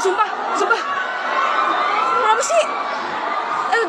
sumpah. Kenapa sih?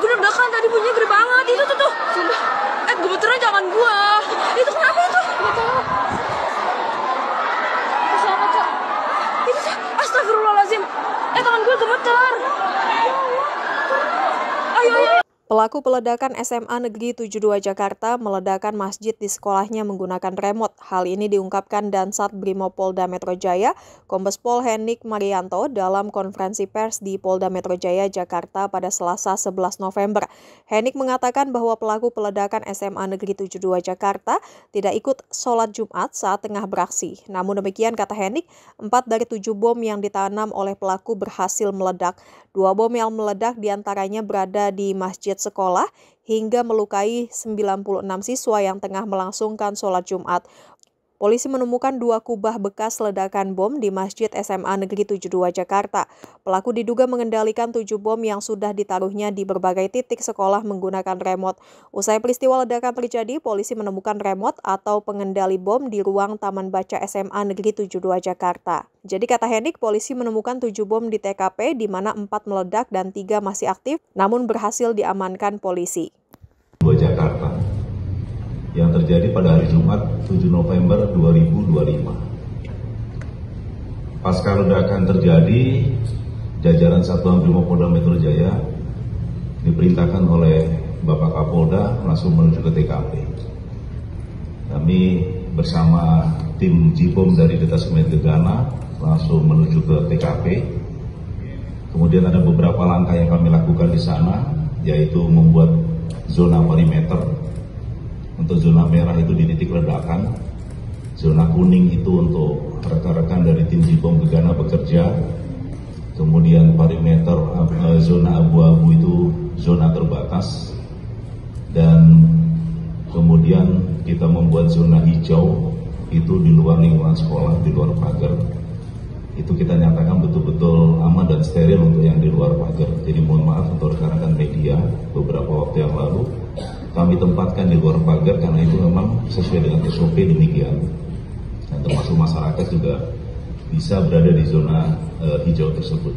Ledakan tadi bunyinya gede banget. Itu tuh. Sumpah. Gemeternya jangan gua. Itu kenapa itu? Gak tahu. Siapa, Cok? Itu tuh. Astagfirullahaladzim. Tangan gue gemeter. Ayo. Pelaku peledakan SMA Negeri 72 Jakarta meledakkan masjid di sekolahnya menggunakan remote. Hal ini diungkapkan Dansat Brimopolda Metro Jaya, Kombes Pol Henik Marianto dalam konferensi pers di Polda Metro Jaya, Jakarta pada Selasa 11 November. Henik mengatakan bahwa pelaku peledakan SMA Negeri 72 Jakarta tidak ikut sholat Jumat saat tengah beraksi. Namun demikian, kata Henik, 4 dari 7 bom yang ditanam oleh pelaku berhasil meledak. 2 bom yang meledak diantaranya berada di masjid sekolah hingga melukai 96 siswa yang tengah melangsungkan sholat Jumat. Polisi menemukan 2 kubah bekas ledakan bom di Masjid SMA Negeri 72 Jakarta. Pelaku diduga mengendalikan 7 bom yang sudah ditaruhnya di berbagai titik sekolah menggunakan remote. Usai peristiwa ledakan terjadi, polisi menemukan remote atau pengendali bom di ruang Taman Baca SMA Negeri 72 Jakarta. Jadi kata Henik, polisi menemukan 7 bom di TKP di mana 4 meledak dan 3 masih aktif, namun berhasil diamankan polisi. Jakarta yang terjadi pada hari Jumat 7 November 2025. Pasca ledakan terjadi, jajaran Satuan Brimopolda Metro Jaya diperintahkan oleh Bapak Kapolda langsung menuju ke TKP. Kami bersama tim Jibom dari Detasemen Gegana langsung menuju ke TKP. Kemudian ada beberapa langkah yang kami lakukan di sana, yaitu membuat zona perimeter. Untuk zona merah itu di titik ledakan, zona kuning itu untuk rekan-rekan dari tim Jibom Gegana bekerja, kemudian perimeter zona abu-abu itu zona terbatas, dan kemudian kita membuat zona hijau itu di luar lingkungan sekolah, di luar pagar. Itu kita nyatakan betul-betul aman dan steril untuk yang di luar pagar. Jadi mohon maaf untuk rekan-rekan media, beberapa waktu yang lalu kami tempatkan di luar pagar karena itu memang sesuai dengan SOP demikian. Dan termasuk masyarakat juga bisa berada di zona hijau tersebut.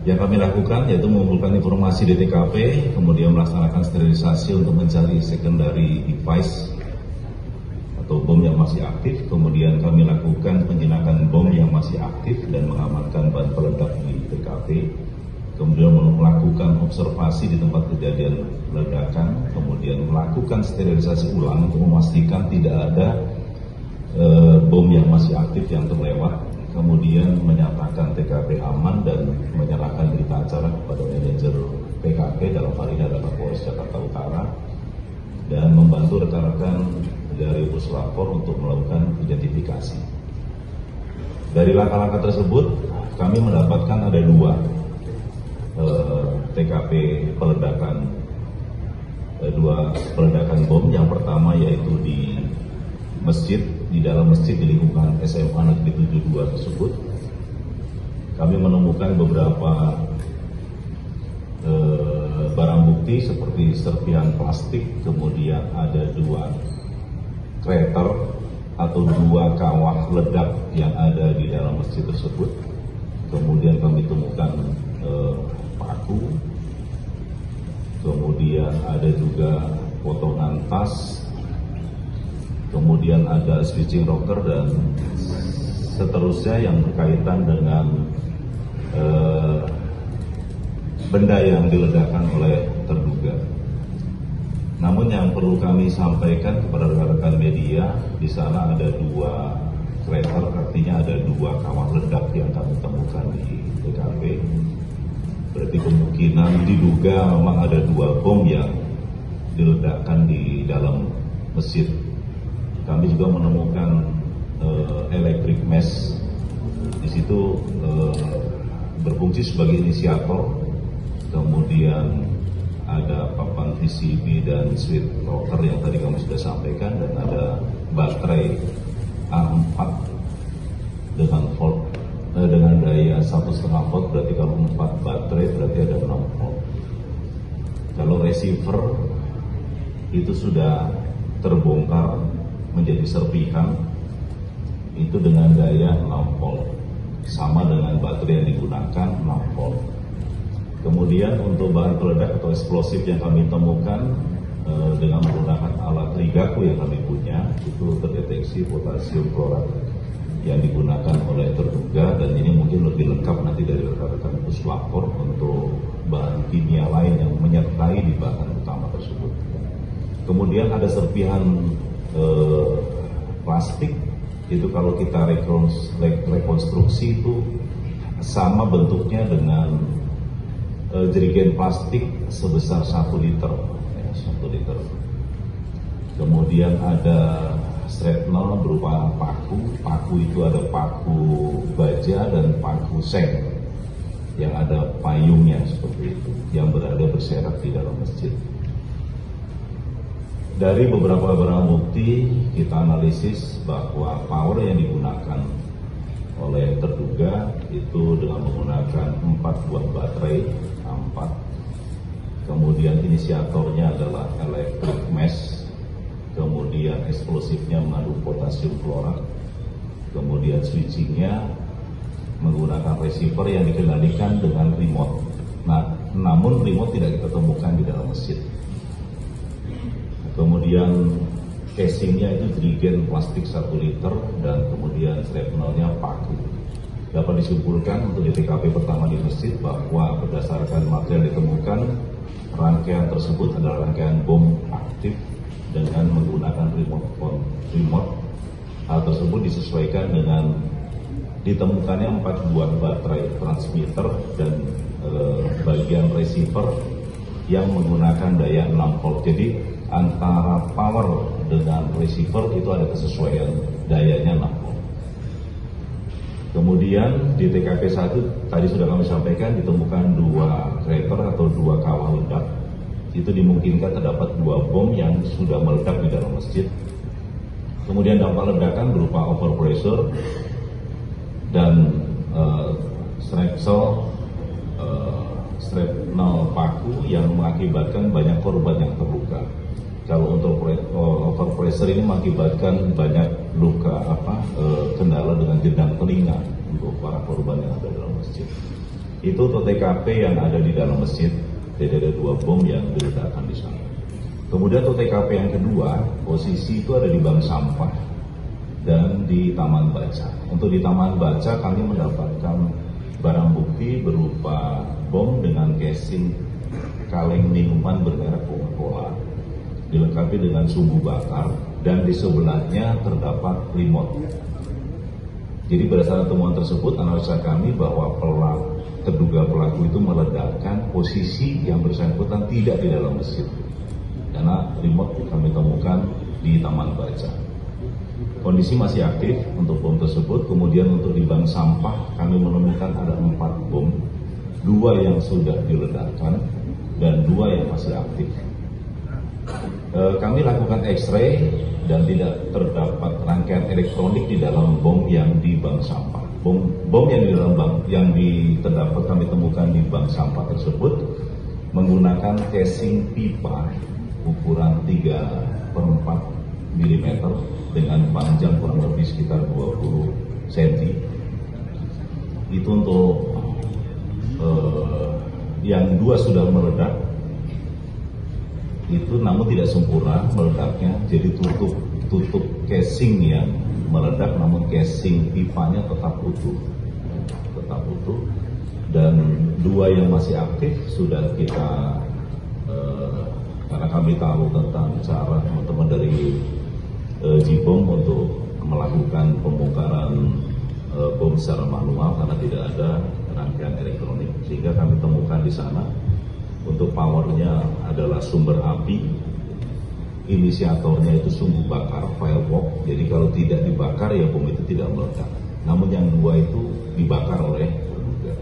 Yang kami lakukan yaitu mengumpulkan informasi di TKP, kemudian melaksanakan sterilisasi untuk mencari secondary device atau bom yang masih aktif. Kemudian kami lakukan penjinakan bom yang masih aktif dan mengamankan bahan peledak di TKP. Kemudian melakukan observasi di tempat kejadian ledakan, kemudian melakukan sterilisasi ulang untuk memastikan tidak ada bom yang masih aktif yang terlewat, kemudian menyatakan TKP aman dan menyerahkan berita acara kepada manajer PKP dalam hal ini adalah Polres Jakarta Utara, dan membantu rekan-rekan dari Puslapor untuk melakukan identifikasi. Dari langkah-langkah tersebut, kami mendapatkan ada 2 TKP peledakan, 2 peledakan bom. Yang pertama yaitu di masjid, di dalam masjid di lingkungan SMA Negeri 72 tersebut. Kami menemukan beberapa barang bukti seperti serpihan plastik, kemudian ada 2 kreator atau 2 kawah ledak yang ada di dalam masjid tersebut. Kemudian kami temukan paku, kemudian ada juga potongan tas, kemudian ada switching rocker dan seterusnya yang berkaitan dengan benda yang diledakkan oleh terduga. Namun yang perlu kami sampaikan kepada rekan-rekan media, di sana ada 2 kreator, artinya ada 2 kawah ledak yang kami temukan di TKP. Berarti kemungkinan diduga memang ada 2 bom yang diledakkan di dalam masjid. Kami juga menemukan electric mesh, di situ berfungsi sebagai inisiator. Kemudian ada papan PCB dan switch rocker yang tadi kami sudah sampaikan, dan ada baterai A4 dengan daya 1,5 volt, berarti kalau 4 baterai berarti ada 6 volt. Kalau receiver itu sudah terbongkar menjadi serpihan, itu dengan daya 6 volt, sama dengan baterai baterai yang digunakan 6 volt. Kemudian untuk bahan peledak atau eksplosif yang kami temukan dengan menggunakan alat Rigaku yang kami punya, itu terdeteksi potasium klorat yang digunakan oleh terduga, dan ini mungkin lebih lengkap nanti dari rekan-rekan puslapor untuk bahan kimia lain yang menyertai di bahan utama tersebut. Kemudian ada serpihan plastik, itu kalau kita rekonstruksi itu sama bentuknya dengan jerigen plastik sebesar 1 liter. 1 liter. Kemudian ada shrapnel berupa paku itu ada paku baja dan paku seng yang ada payungnya seperti itu, yang berada berserakan di dalam masjid. Dari beberapa barang bukti kita analisis bahwa power yang digunakan oleh terduga itu dengan menggunakan 4 buah baterai, 4. Kemudian inisiatornya adalah electric mesh, kemudian eksplosifnya mengandung potasium klorat, kemudian switchingnya menggunakan receiver yang dikendalikan dengan remote. Nah, namun remote tidak kita temukan di dalam masjid. Kemudian casingnya itu jerigen plastik 1 liter dan kemudian shrapnelnya paku. Dapat disimpulkan untuk di TKP pertama di masjid bahwa berdasarkan material ditemukan, rangkaian tersebut adalah rangkaian bom aktif dengan menggunakan remote. Hal tersebut disesuaikan dengan ditemukannya 4 buah baterai transmitter dan bagian receiver yang menggunakan daya 6 volt. Jadi antara power dengan receiver itu ada kesesuaian dayanya 6 volt. Kemudian di TKP 1 tadi sudah kami sampaikan ditemukan 2 crater atau 2 kawah ledak. Itu dimungkinkan terdapat 2 bom yang sudah meledak di dalam masjid. Kemudian dampak ledakan berupa overpressure dan shrapnel paku yang mengakibatkan banyak korban yang terluka. Kalau untuk overpressure ini mengakibatkan banyak luka kendala dengan gendang telinga untuk para korban yang ada dalam masjid. Itu untuk TKP yang ada di dalam masjid, tidak ada 2 bom yang diledakkan di sana. Kemudian untuk TKP yang kedua, posisi itu ada di bank sampah dan di Taman Baca. Untuk di Taman Baca kami mendapatkan barang bukti berupa bom dengan casing kaleng minuman bermerek Coca-Cola, dilengkapi dengan sumbu bakar, dan di sebelahnya terdapat remote. Jadi berdasarkan temuan tersebut, analisa kami bahwa terduga pelaku itu meledakkan posisi yang bersangkutan tidak di dalam masjid, karena remote kami temukan di Taman Baca. Kondisi masih aktif untuk bom tersebut. Kemudian untuk di bank sampah kami menemukan ada 4 bom, 2 yang sudah diledakkan dan 2 yang masih aktif. Kami lakukan X-ray dan tidak terdapat rangkaian elektronik di dalam bom yang di bank sampah. Bom yang di dalam bank yang terdapat kami temukan di bank sampah tersebut menggunakan casing pipa ukuran 3/4 mm dengan panjang kurang lebih sekitar 20 cm. Itu untuk yang 2 sudah meledak. Itu namun tidak sempurna meledaknya, jadi tutup casing yang meledak, namun casing pipanya tetap utuh, dan 2 yang masih aktif sudah kita karena kami tahu tentang cara teman-teman dari Jibom untuk melakukan pembongkaran bom secara manual karena tidak ada rangkaian elektronik, sehingga kami temukan di sana. Untuk powernya adalah sumber api, inisiatornya itu sumbu bakar, firework. Jadi kalau tidak dibakar ya bom itu tidak meledak. Namun yang 2 itu dibakar oleh terduga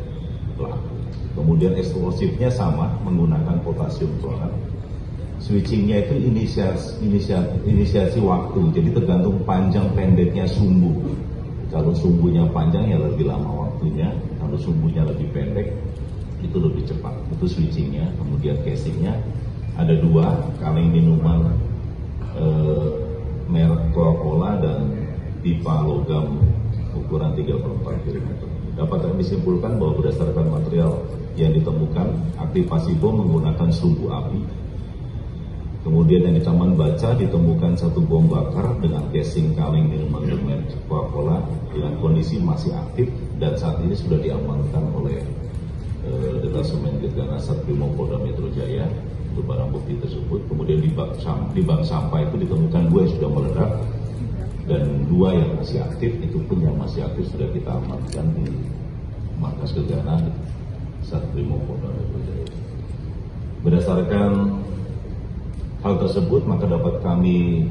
pelaku. Kemudian eksplosifnya sama, menggunakan potasium klorat. Switchingnya itu inisiasi waktu, jadi tergantung panjang pendeknya sumbu. Kalau sumbunya panjang ya lebih lama waktunya, kalau sumbunya lebih pendek itu lebih cepat. Itu switchingnya. Kemudian casingnya ada 2 kaleng minuman merek Coca-Cola dan pipa logam ukuran 3/4 mm. Dapat kami simpulkan bahwa berdasarkan material yang ditemukan, aktivasi bom menggunakan sumbu api. Kemudian yang di Taman Baca ditemukan satu bom bakar dengan casing kaleng minuman bermerek Coca-Cola dengan kondisi masih aktif dan saat ini sudah diamankan oleh Detasemen Dirganas Satrimompolda Metro Jaya untuk barang bukti tersebut. Kemudian di bak sampah itu ditemukan 2 yang sudah meledak dan 2 yang masih aktif, itu pun yang masih aktif sudah kita amankan di markas Gegana Satrimompolda Metro Jaya. Berdasarkan hal tersebut, maka dapat kami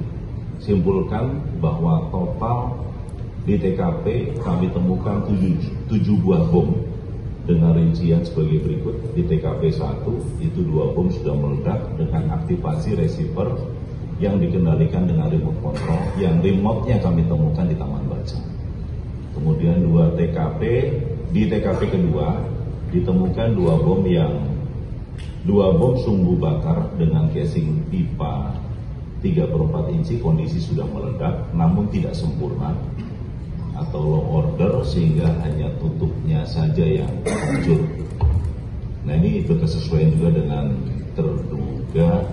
simpulkan bahwa total di TKP kami temukan 7 buah bom dengan rincian sebagai berikut. Di TKP 1 itu 2 bom sudah meledak dengan aktivasi receiver yang dikendalikan dengan remote control, yang remote-nya kami temukan di Taman Baca. Kemudian di TKP kedua ditemukan 2 bom sumbu bakar dengan casing pipa 3/4 inci, kondisi sudah meledak namun tidak sempurna atau low order sehingga hanya tutupnya saja yang hancur. Nah, ini berkesesuaian juga dengan terduga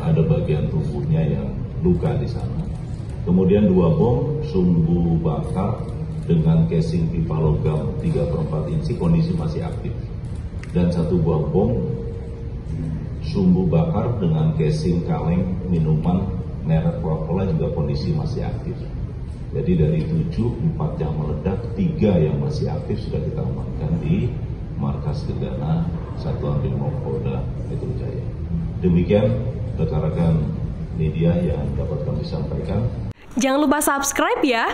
ada bagian tubuhnya yang luka di sana. Kemudian 2 bom sumbu bakar dengan casing pipa logam 3/4 inci, kondisi masih aktif. Dan 1 buah bom sumbu bakar dengan casing kaleng minuman merek Coca-Cola juga kondisi masih aktif. Jadi dari 7, 4 yang meledak, 3 yang masih aktif sudah kita amankan di markas Gegana Satuan Brimopolda Metro Jaya. Demikian rekan-rekan media yang dapat kami sampaikan. Jangan lupa subscribe ya.